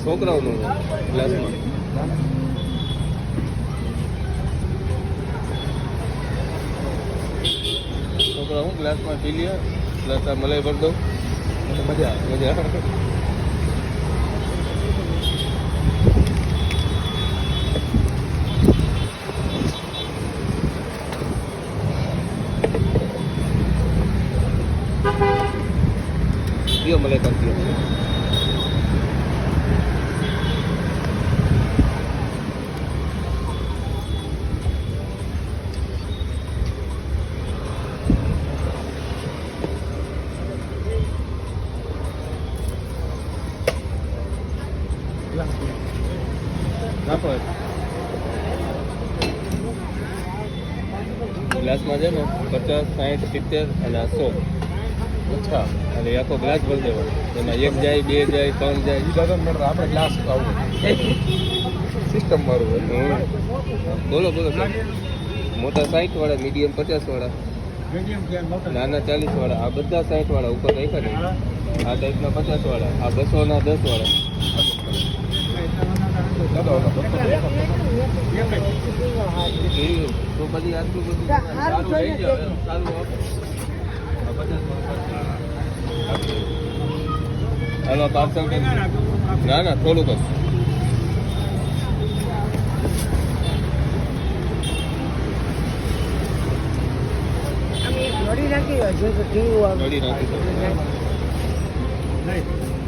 છોકરાઓનું ગ્લાસમાં છોકરા હું ગ્લાસમાં પી લે પ્લસ આ મલાઈ ભરી દઉં મજા આવે Dia mulai kasih. Berapa? Gelas macam mana? 50, 60, 70 અને 100. અચ્છા એટલે આખો ગ્લાસ ભરી દેવાનો એમાં એક જાય બે જાય ત્રણ જાય એ ડઝન મળે આપણે ગ્લાસ આવું સિસ્ટમ મારું હોય બોલો બોલો સર મોટા 60 વાળા મીડિયમ 50 વાળા નાના 40 વાળા આ બધા 60 વાળા ઉપર રાખ્યા ને આ ટાઈપના 50 વાળા આ 200 ના 10 વાળા તો પછી આટલું બધું સારું લઈ જાવ સારું હાલો પાર્સલ કરી ના ના થોડુંક જ નડી નાખી નાખી